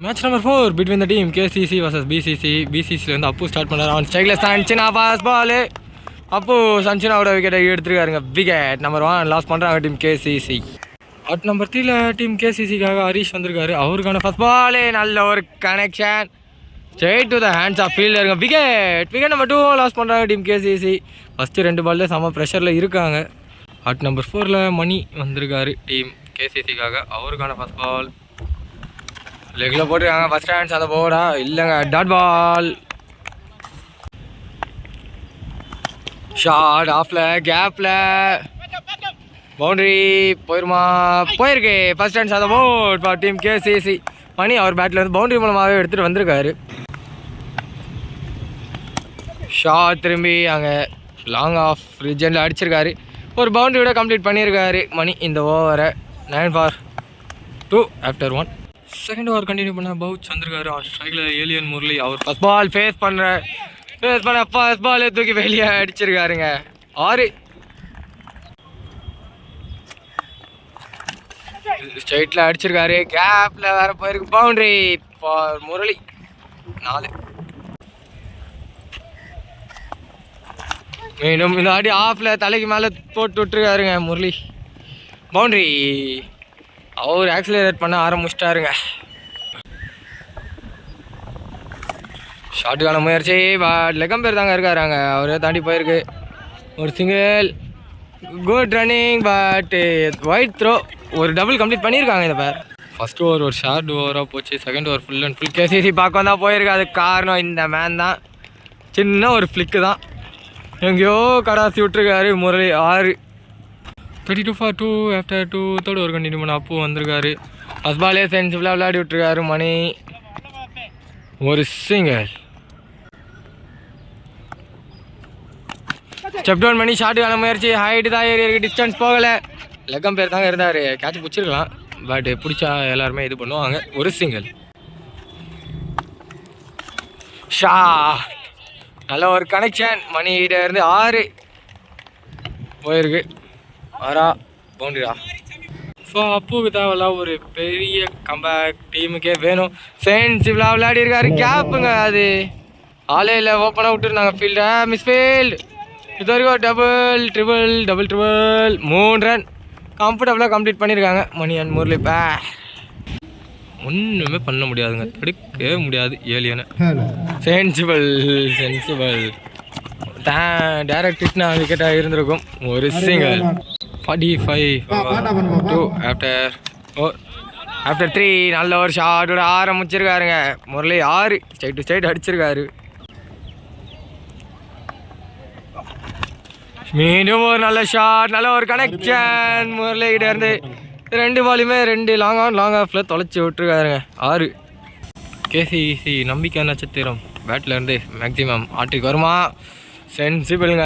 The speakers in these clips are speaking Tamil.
Match number 4 between the team KCC vs BCC. BCCலேருந்து அப்பு ஸ்டார்ட் பண்ணார். ஆன் ஸ்ட்ரைக்கில் சன்சினா பாஸ் பால். அப்பு சன்சினாவோட விக்கெட்டை எடுத்துருக்காருங்க. விக்கெட் நம்பர் 1 லாஸ் பண்ணுறாங்க டீம் KCC. அட் நம்பர் 3ல டீம் KCCக்காக ஹரிஷ் வந்திருக்காரு. அவருக்கான ஃபர்ஸ்ட் பாலே நல்ல ஒரு connection straight to the hands of ஃபீல்டருங்க. விக்கெட் நம்பர் 2 லாஸ் பண்ணுறாங்க டீம் KCC. ஃபஸ்ட்டு 2 பாலில் செம ப்ரெஷரில் இருக்காங்க. அட் நம்பர் 4ல மணி வந்திருக்காரு டீம் KCCக்காக. அவருக்கான ஃபர்ஸ்ட் பால் லெக்கில் போட்டுருக்காங்க. ஃபஸ்ட் ஹேண்ட்ஸ் அந்த போடா இல்லைங்க, டாட் பால். ஷார்ட் ஆஃபில் கேப்பில் பவுண்டரி போயிருக்கு. ஃபஸ்ட் ஹேண்ட்ஸ் அந்த போட் ஃபார் டீம் KCC. மணி அவர் பேட்டில் வந்து பவுண்டரி மூலமாகவே எடுத்துகிட்டு வந்திருக்காரு. ஷார்ட் திரும்பி அங்கே லாங் ஆஃப் ரீஜனில் அடிச்சிருக்காரு. ஒரு பவுண்டரியோட கம்ப்ளீட் பண்ணியிருக்காரு மணி இந்த ஓவரை. 9 for 2 after 1. Second over continue பண்ண பவுச் வந்திருக்காரு. ஆன் ஸ்ட்ரைக்கில் ஏலியன் முரளி. அவர் ஃபஸ்ட் பால் ஃபேஸ் பண்ண ஃபர்ஸ்ட் பாலே தூக்கி வெளியே அடிச்சிருக்காருங்க. 6 ஸ்ட்ரைட்டில் அடிச்சிருக்காரு. கேப்பில் வேறு போயிருக்கு. Boundary for Murali. 4 மீண்டும் இந்த ஆடி ஆஃபில் தலைக்கு மேலே போட்டு விட்டுருக்காருங்க முரளி. பவுண்டரி. அவர் ஆக்சிலரேட் பண்ண ஆரம்பிச்சிட்டாருங்க. ஷார்ட்டுக்கான முயற்சி பட் லெக்கம் பேர் தாங்க இருக்காருங்க. அவரே தாண்டி போயிருக்கு. ஒரு single good running but white throw. ஒரு டபுள் கம்ப்ளீட் பண்ணியிருக்காங்க இந்த பேர். ஃபஸ்ட் ஓவர் ஒரு ஷார்ட் ஓவராக போச்சு. Second over full and full KCC பார்க்க வந்தால் போயிருக்கு. அதுக்கு காரணம் இந்த மேன் தான். சின்ன ஒரு ஃப்ளிக்கு தான். எங்கேயோ கடாசி விட்டுருக்காரு Murali. 6 32 for 2 after 2. Third over continue பண்ண அப்பு வந்திருக்காரு. ஃபஸ்ட் பாலே சென்சிபிளாக விளையாடி விட்டுருக்காரு மணி. ஒரு சிங்கிள் ஸ்டெப் டவுன் பண்ணி ஷார்ட்டுக்கான முயற்சி. ஹைட்டு தான் ஏறி இருக்கு. டிஸ்டன்ஸ் போகலை. லெக்கம் பேர் தாங்க இருந்தார். கேட்ச் பிடிச்சிருக்கலாம் பட் பிடிச்சா எல்லாருமே இது பண்ணுவாங்க. ஒரு சிங்கிள் ஷா நல்ல ஒரு கனெக்ஷன் மணிகிட்ட இருந்து. 6 போயிருக்கு. 6 பவுண்டரியா. ஸோ அப்புவுக்கு தேவையில்ல ஒரு பெரிய கம்பேக் டீமுக்கே வேணும். சென்சிபிளாக விளையாடி இருக்காரு. கேப்புங்க அது ஆளே இல்லை. ஓப்பனாக விட்டுருந்தாங்க ஃபீல்டை. மிஸ்ஃபீல்டு. இது வரைக்கும் டபுள் ட்ரிபிள் 3 ரன் கம்ஃபர்டபுளாக கம்ப்ளீட் பண்ணியிருக்காங்க மணி அண்ட் முரளி. ஒன்றுமே பண்ண முடியாதுங்க. தடுக்கவே முடியாது ஏலியனை. சென்சிபிள் டேரக்ட் ஹிட்னா விக்கெட்டாக இருந்திருக்கும். ஒரு சிங்கிள் 45 2 after 3. நல்ல ஒரு ஷார்ட்டோட ஆரம்பிச்சிருக்காருங்க முரளி. 6 ஸ்ட்ரைட் டு ஸ்ட்ரைட் அடிச்சிருக்காரு. மீண்டும் ஒரு நல்ல ஷார்ட். நல்ல ஒரு கனெக்ஷன் முரளிகிட்ட இருந்து. 2 பாலுமே 2 லாங் ஆஃபில் தொலைச்சி விட்டுருக்காருங்க. 6 KCC நம்பிக்கை நட்சத்திரம் பேட்டில் இருந்து மேக்ஸிமம் ஆட்டுக்கு வருமா? சென்சிபிளுங்க.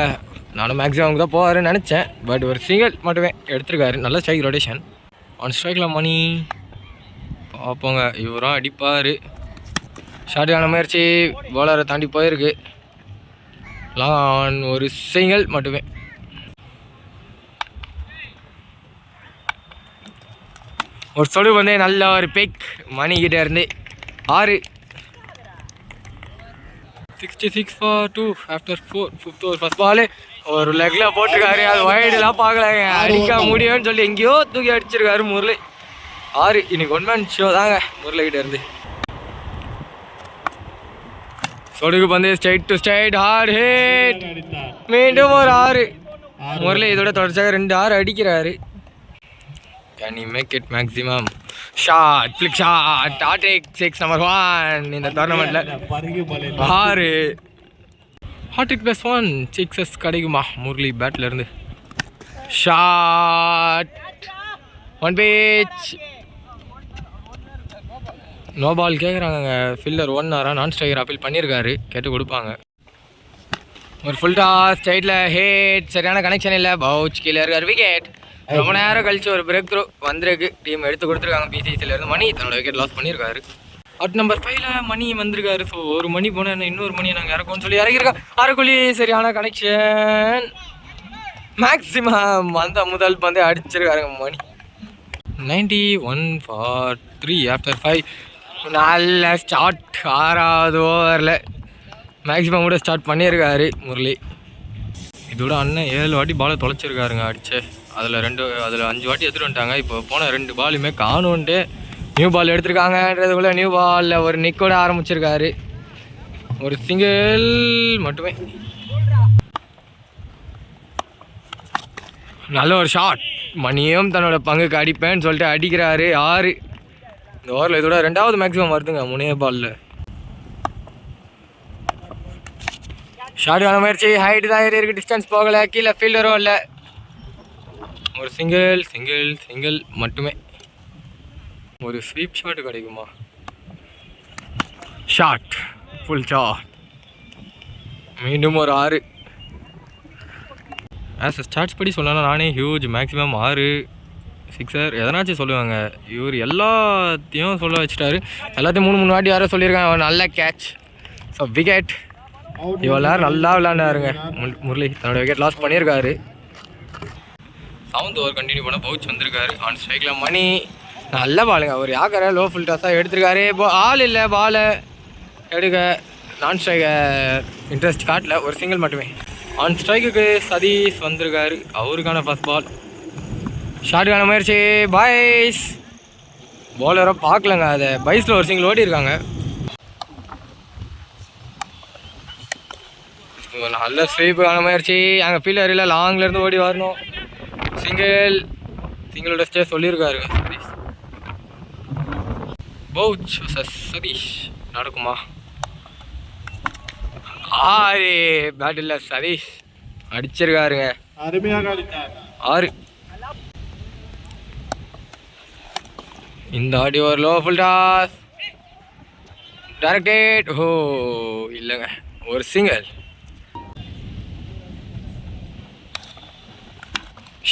நானும் மேக்ஸிமம் தான் போவாருன்னு நினச்சேன் பட் ஒரு சிங்கிள் மட்டுமே எடுத்துருக்காரு. நல்ல ஸ்ட்ரைக் ரொட்டேஷன். ஆன் ஸ்ட்ரைக்கில் மணி பார்ப்போங்க. இவரும் அடிப்பார். ஷார்ட்டுக்கான முயற்சி பவுலரை தாண்டி போயிருக்கு. லான் ஒரு சிங்கிள் மட்டுமே. ஒரு சொடு வந்து நல்ல ஒரு பிக் மணிக்கிட்ட இருந்து. 6 66 for 2 after 4. Fifth over first ball ஒரு லெக்கில் போட்டிருக்காரு. அது வைடெலாம் பார்க்கலாங்க. அடிக்க முடியும்னு சொல்லி எங்கேயோ தூக்கி அடிச்சிருக்காரு முரளி. 6 இன்னைக்கு 1 man ஷோ தாங்க முரளிகிட்ட இருந்து. சொடுக்கு வந்து straight to straight hard hit. மீண்டும் ஒரு 6. முரளி இதோட தொடர்ச்சியாக 2 6 அடிக்கிறாரு. Can you make it maximum? Shot, flick shot, hat-trick 6 number 1 இந்த டோர்னமெண்ட்டில். 6 hat-trick +1 6s கிடைக்குமா முரளி பேட்டில் இருந்து. Shot 1 pitch. நோ பால் கேட்குறாங்க. ஃபீல்டர் 1 ஆரா நான் ஸ்ட்ரைக்கர் அப்பீல் பண்ணியிருக்காரு. கேட்டு கொடுப்பாங்க. ஒரு ஃபுல் டாஸ் ஸ்ட்ரைட்டில் ஹிட். சரியான கனெக்ஷன் இல்லை. பவுச் கீழே இருக்கார். விக்கெட். ரொம்ப நேரம் கழிச்சு ஒரு பிரேக் த்ரூ வந்திருக்கு. டீம் எடுத்து கொடுத்துருக்காங்க BCCலேருந்து. மணி தன்னோட விக்கெட் லாஸ் பண்ணியிருக்காரு. அட் நம்பர் 5ல மணி வந்திருக்காரு. ஸோ ஒரு மணி போனால் இன்னொரு மணி நாங்கள் இறக்கும்னு சொல்லி இறக்கிருக்கோம். அரைக்குழி சரியான கனெக்ஷன். மேக்ஸிமம் அந்த முதல் பந்து அடிச்சிருக்காருங்க மணி. 91 for 3 after 5. நல்ல ஸ்டார்ட் 6வது ஓவரில் மேக்ஸிமம் கூட ஸ்டார்ட் பண்ணியிருக்காரு முரளி. இதோட அண்ணன் 7 வாட்டி பாலை தொலைச்சிருக்காருங்க அடிச்சு. அதில் 5 வாட்டி எடுத்துகிட்டு வந்துட்டாங்க. இப்போ போன 2 பாலுமே காணுன்ட்டு நியூ பால் எடுத்திருக்காங்கன்றதுக்குள்ளே நியூ பாலில் ஒரு நிக்கோட ஆரம்பிச்சிருக்காரு. ஒரு சிங்கிள் மட்டுமே. நல்ல ஒரு ஷாட். மணியும் தன்னோட பங்குக்கு அடிப்பேன்னு சொல்லிட்டு அடிக்கிறாரு. 6 இந்த ஓவரில். இதோட 2வது மேக்ஸிமம் வருதுங்க 3 பாலில். ஷார்ட்டான முயற்சி. ஹைட்டு தான் ஏறி இருக்கு, டிஸ்டன்ஸ் போகலை, கீழே ஃபீல்டரும் இல்லை. ஒரு சிங்கிள் மட்டுமே. ஒரு ஸ்வீப் ஷாட் கிடைக்குமா? Shot, full shot. மீண்டும் ஒரு 6. ஆஸ் ஸ்டார்ட்ஸ் படி சொல்லலாம் நானே ஹியூஜ் மேக்ஸிமம் 6 சிக்ஸர் எதனாச்சும் சொல்லுவாங்க. இவர் எல்லாத்தையும் சொல்ல வச்சுட்டாரு. எல்லாத்தையும் 3 வாட்டி யாரோ சொல்லியிருக்காங்க. அவர் நல்ல கேட்ச். So wicket. இவ்வளோ நேரம் நல்லா விளையாண்டாருங்க முரளி. தன்னோட விக்கெட் லாஸ் பண்ணியிருக்காரு. 7th ஓவர் கண்டினியூ பண்ண பவுச் வந்திருக்காரு. ஆன் ஸ்ட்ரைக்கில் மணி. நல்ல பாலுங்க. அவர் யாக்கரை லோ ஃபுல் டாஸாக எடுத்திருக்காரு. ஆள் இல்லை, பாலை எடுக்க நான் ஸ்ட்ரைக்கர் இன்ட்ரெஸ்ட் காட்டல. ஒரு சிங்கிள் மட்டுமே. ஆன் ஸ்ட்ரைக்குக்கு சதீஷ் வந்திருக்காரு. அவருக்கான ஃபர்ஸ்ட் பால். ஷார்ட்டுக்கான முயற்சி. பாய்ஸ் பாலரை பார்க்கலங்க. அதை பைஸில் ஒரு சிங்கிள் ஓடி இருக்காங்க. நல்ல ஸ்வீப்புக்கான முயற்சி. அங்கே ஃபீல்டர் இல்லை, லாங்லேருந்து ஓடி வரணும். சிங்கிளோட ஸ்டே சொல்லியிருக்காருங்க சதீஷ். பவுச் சதீஷ் நடக்குமா? 6 பேட் இல்லை, சதீஷ் அடிச்சிருக்காருங்க. 6. இந்த ஆடி ஒரு லோ ஃபுல் டாஸ். டைரக்டட். ஓ இல்லைங்க, ஒரு சிங்கிள்.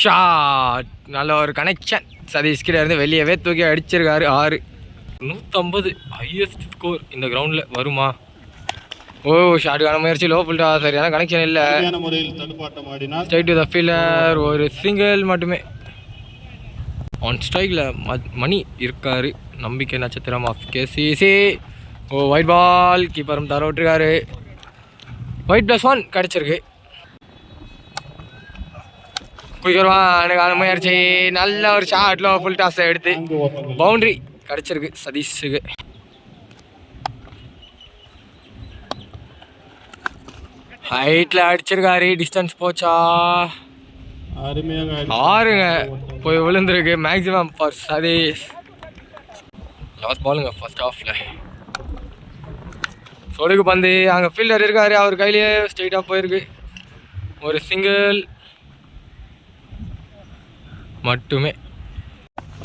ஷாட். நல்ல ஒரு கனெக்ஷன். சதீஷ் கிட்ட இருந்து வெளியவே தூக்கி அடிச்சிருக்காரு. 6. 150 ஹையஸ்ட் ஸ்கோர் இந்த கிரவுண்டில் வருமா? ஓ ஷாட்டுக்கான முயற்சி. லோ ஃபுல்டா. சரியான கனெக்ஷன் இல்லை. Straight to the fielder. ஒரு சிங்கிள் மட்டுமே. ஆன் ஸ்ட்ரைக்கில் மணி இருக்காரு. நம்பிக்கை நட்சத்திரம் of KCC. O white ball. கீப்பரும் தர விட்டுருக்காரு. ஒயிட் +1 கிடச்சிருக்கு. குயிக்கருவான முயற்சி. நல்ல ஒரு ஷாட்ல ஃபுல் டாஸை எடுத்து பவுண்ட்ரி கிடச்சிருக்கு சதீஷுக்கு. ஹைட்டில் அடிச்சிருக்காரு. டிஸ்டன்ஸ் போச்சா? 6ங்க போய் விழுந்துருக்கு. Maximum for Satish. லாஸ்ட் பாலுங்க ஃபர்ஸ்ட் ஹாஃபில். சொடுக்கு பந்து. அங்கே ஃபீல்டர் இருக்காரு, அவர் கையிலேயே ஸ்ட்ரெயிட்டாக போயிருக்கு. ஒரு சிங்கிள் மட்டுமே.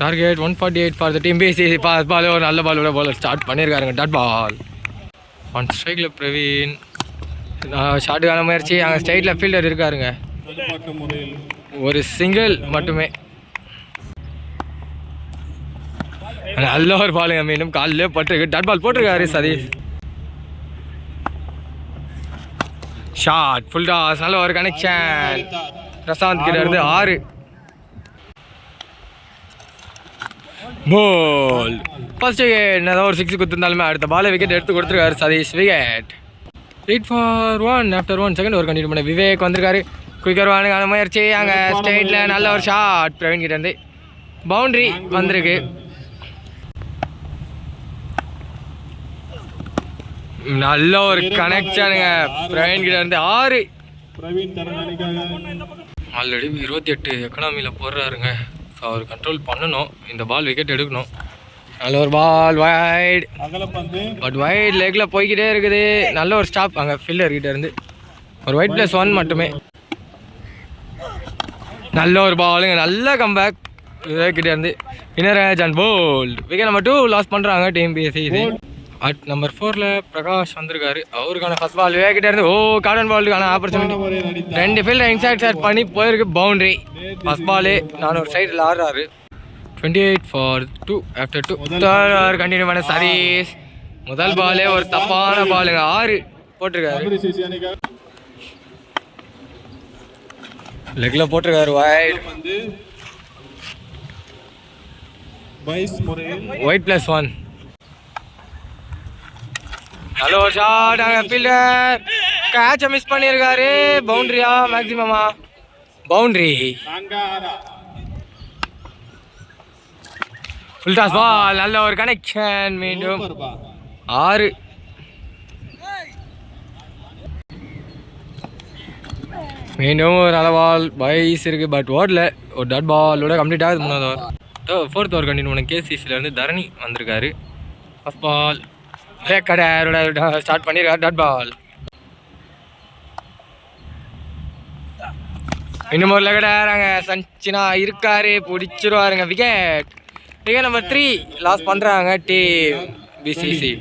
Target 148 for the team BCC. Fast ball. ஒரு நல்ல பாலோட பாலர் ஸ்டார்ட் பண்ணியிருக்காருங்க. Dot ball. ஆன் ஸ்ட்ரைக்கில் பிரவீன். ஷாட்டுக்கான முயற்சி. அங்கே ஸ்ட்ரைட்டில் ஃபீல்டர் இருக்காருங்க. ஒரு சிங்கிள் மட்டுமே. நல்ல ஒரு பாலுங்க. மீண்டும் காலிலே பட்டிருக்கு. டாட் பால் போட்டிருக்காரு சதீஷ். Shot full toss. நல்ல ஒரு கனெக்ஷன். பிரசாந்த் கிட்ட இருந்து 6. போல். First wicket. என்னதான் ஒரு 6 கொடுத்துருந்தாலுமே அடுத்த பாலை விக்கெட் எடுத்து கொடுத்துருக்காரு Satish. Wicket. 8-for-1 after 1 second ஒரு கண்டினியூ பண்ண விவேக் வந்திருக்காரு. குயிக்கர்வானுக்கான முயற்சி. அங்கே ஸ்ட்ரெயிட்டில் நல்ல ஒரு ஷாட் பிரவீன் கிட்ட இருந்து. பவுண்ட்ரி வந்திருக்கு. நல்ல ஒரு கனெக்ஷனுங்க பிரவீன் கிட்ட இருந்து. 6. ஆல்ரெடி 28 எக்கனாமியில் போடுறாருங்க. ஸோ அவர் கண்ட்ரோல் பண்ணணும். இந்த பால் விக்கெட் எடுக்கணும். நல்ல ஒரு பால் வைட். பட் வைட் லெக்கில் போய்கிட்டே இருக்குது. நல்ல ஒரு ஸ்டாப் அங்கே ஃபீல்டர் கிட்ட இருந்து. ஒரு ஒயிட் +1 மட்டுமே. நல்ல ஒரு பாலுங்க. நல்ல கம்பேக் கிட்ட இருந்து. Vinaraj and bowled. Wicket number 2 loss பண்ணுறாங்க டீம் BCC. அட் நம்பர் 4ல் பிரகாஷ் வந்திருக்காரு. அவருக்கான ஃபர்ஸ்ட் பால் விவேக் கிட்ட இருந்து. ஓ கார்டன் பாலுக்கான ஆப்பர்ச்சுனிட்டி. 2 ஃபீல்டர் இன்சைட் ஷாட் பண்ணி போயிருக்கு. பவுண்ட்ரி. First ball. நான் ஒரு சைடில் ஆடுறாரு. 28-for-2 after 2. Third over continue பண்ண சதீஷ். முதல் பாலே ஒரு தப்பான பாலுங்க. 6 போட்டிருக்காரு. லெக்கில் போட்டிருக்காரு. வைட். ஒயிட் +1. ஹலோ ஷாட் அங்கே ஃபீல்டர் கேட்சை மிஸ் பண்ணியிருக்காரு. பவுண்ட்ரியா மேக்ஸிமமா? பவுண்ட்ரி. Full toss ball. நல்ல ஒரு கனெக்ஷன். மீண்டும் 6. மீண்டும் ஒரு நல்ல பால். பைஸ் இருக்குது பட் ஓடல. ஒரு டாட் பாலோட கம்ப்ளீட் ஆகுது. 3வது ஓவர். 4th ஓவர் கண்டினியூ பண்ண கேசிசிலேருந்து தரணி வந்திருக்காரு. ஃபஸ்ட் பால் கடையோட ஸ்டார்ட் பண்ணியிருக்காரு. Dot ball. இன்னும் ஒரு லெகடாங்க. சஞ்சினா இருக்காரு. பிடிச்சிருவாருங்க. விக்கெட். விக்கெட் நம்பர் 3 லாஸ் பண்ணுறாங்க டீம் பிசிசி.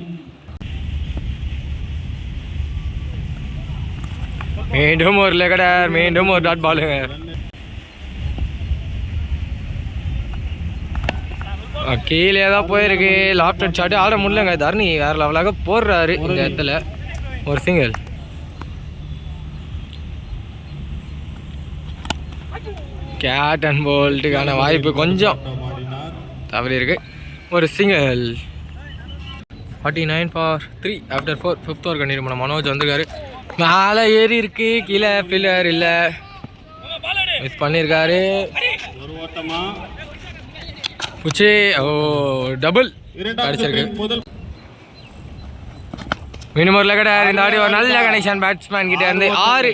மீண்டும் ஒரு லெகடர். மீண்டும் ஒரு டாட் பாலுங்க. கீழே தான் போயிருக்கு. லாஃப்ட் ஷாட் ஆட முடியலங்க. தரணி வேற லெவலாக போடுறாரு இந்த இடத்துல. ஒரு சிங்கிள். கேட் அண்ட் போல்ட்டுக்கான வாய்ப்பு கொஞ்சம் தவறி இருக்கு. ஒரு single. 49 for 3 after 4. 5th over continue பண்ண மனோஜ் வந்திருக்காரு. மேலே ஏறி இருக்கு. கீழே ஃபீல்டர் இல்லை. மிஸ் பண்ணியிருக்காரு. புச்சி. ஓ டபுள் அடிச்சிருக்கு. மீண்டும் ஒரு லெகடர். இந்த ஆடி ஒரு நல்ல கனெக்ஷன் பேட்ஸ்மேன் கிட்ட இருந்து. 6.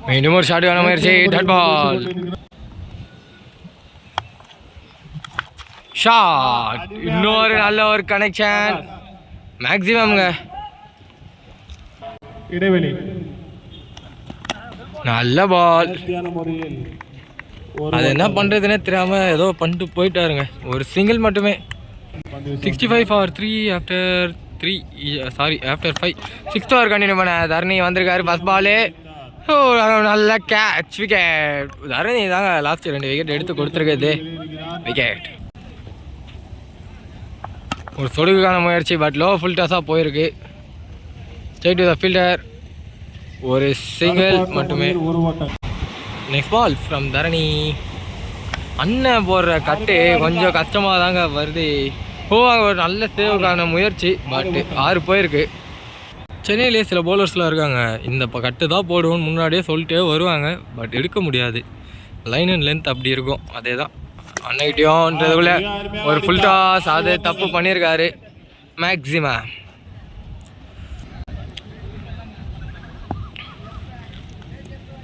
மீண்டும் ஒரு ஷாட்டுக்கான முயற்சி. Dot ball. ஷாட். இன்னொரு நல்ல ஒரு கனெக்ஷன். மேக்ஸிமம்ங்க. இடைவெளி. நல்ல பால். அது என்ன பண்ணுறதுன்னே தெரியாமல் ஏதோ பண்ணிட்டு போயிட்டாருங்க. ஒரு சிங்கிள் மட்டுமே. 65 for 3 after 3 after 5. 6th over continue பண்ண தரணி வந்திருக்காரு. ஃபஸ்ட் பாலு. ஓ நல்ல கேட்ச். விக்கெட். தரணி தாங்க லாஸ்ட் 2 விக்கெட் எடுத்து கொடுத்துருக்குது. விக்கெட். ஒரு சொடுக்குக்கான முயற்சி பட் லோ ஃபுல் டாஸாக போயிருக்கு. Straight to the fielder. ஒரு சிங்கிள் மட்டுமே. நெக்ஸ்ட் பால் ஃப்ரம் தரணி. அண்ணன் போடுற கட்டு கொஞ்சம் கஷ்டமாக தாங்க வருது. அங்கே ஒரு நல்ல சேவுக்கான முயற்சி பட் 6 போயிருக்கு. சென்னையிலே சில பவுலர்ஸ்லாம் இருக்காங்க. இந்த கட்டு தான் போடுவோன்னு முன்னாடியே சொல்லிட்டே வருவாங்க பட் எடுக்க முடியாது. லைன் அண்ட் லென்த் அப்படி இருக்கும். அதே தான் அன்னைக்கிட்டேன்றதுக்குள்ளே ஒரு ஃபுல் டாஸ். அது தப்பு பண்ணியிருக்காரு மேக்ஸிமம்.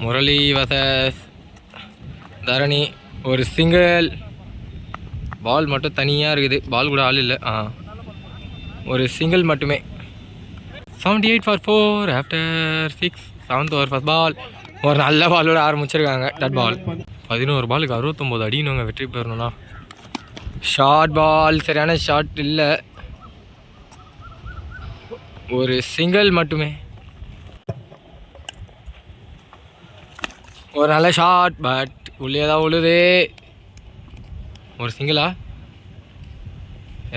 முரளி வசஸ் தரணி. ஒரு சிங்கிள். பால் மட்டும் தனியாக இருக்குது. பால் கூட ஆள் இல்லை. ஒரு சிங்கிள் மட்டுமே. 78 for 4 after 6. 7th over first ball. ஒரு நல்ல பாலோட ஆரம்பிச்சிருக்காங்க. Dot ball. 11 பாலுக்கு 69 அடிக்கணுங்க வெற்றி பெறணும்னா. Short ball. சரியான ஷாட் இல்லை. ஒரு சிங்கிள் மட்டுமே. ஒரு நல்ல ஷாட் பட் உள்ளே தான் உழுது. ஒரு சிங்கிளா?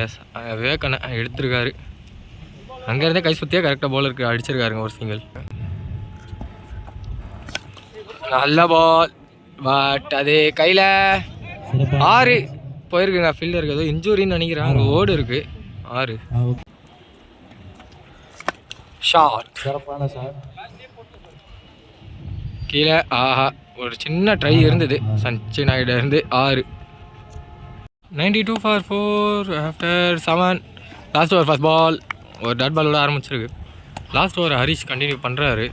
எஸ் விவேகண்ண எடுத்திருக்காரு. அங்கேருந்தே கை சுற்றியே கரெக்டாக பவுலருக்கு அடிச்சிருக்காருங்க. ஒரு சிங்கிள். நல்ல பால் பட் அது கையில் 6 போயிருக்குங்க. ஃபீல்டருக்கு ஏதோ இன்ஜூரின்னு நினைக்கிறேன். அங்கே ஓடு இருக்குது. 6. ஷாட். கீழே. ஒரு சின்ன ட்ரை இருந்தது சச்சினாயிட இருந்து. 6. 92 for 4 after 7. Last over first ball. ஒரு டாட் பாலோட ஆரம்பிச்சிருக்கு. லாஸ்ட் ஓவர் ஹரிஷ் கண்டினியூ பண்ணுறாரு.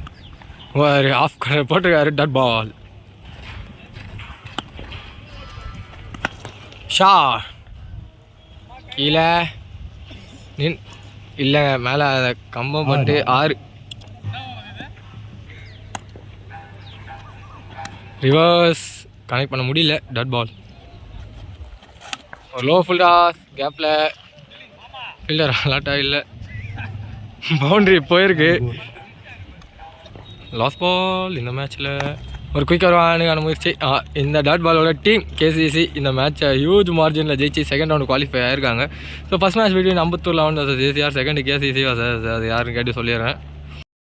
ஒரு ஆஃப் கலர் போட்டிருக்காரு. Dot ball. ஷா கீழே இல்லைங்க. மேலே அதை கம்பம் பண்ணிட்டு 6. ரிவர்ஸ் கனெக்ட் பண்ண முடியல. Dot ball. ஒரு லோ ஃபுல் டாஸ். கேப்பில் ஃபீல்டர் அலாட்டாக இல்லை. பவுண்ட்ரி போயிருக்கு. லாஸ்ட் பால் இந்த மேட்ச்சில். ஒரு குயிக் வருவானுக்கான முயற்சி. இந்த டாட் பாலோட டீம் KCC இந்த மேட்சை ஹியூஜ் மார்ஜினில் ஜெயிச்சு செகண்ட் ரவுண்டு குவாலிஃபை ஆயிருக்காங்க. So first match between Ambattur 11 JCR, second KCC அது யாருன்னு கேட்டு சொல்லிடுறேன்.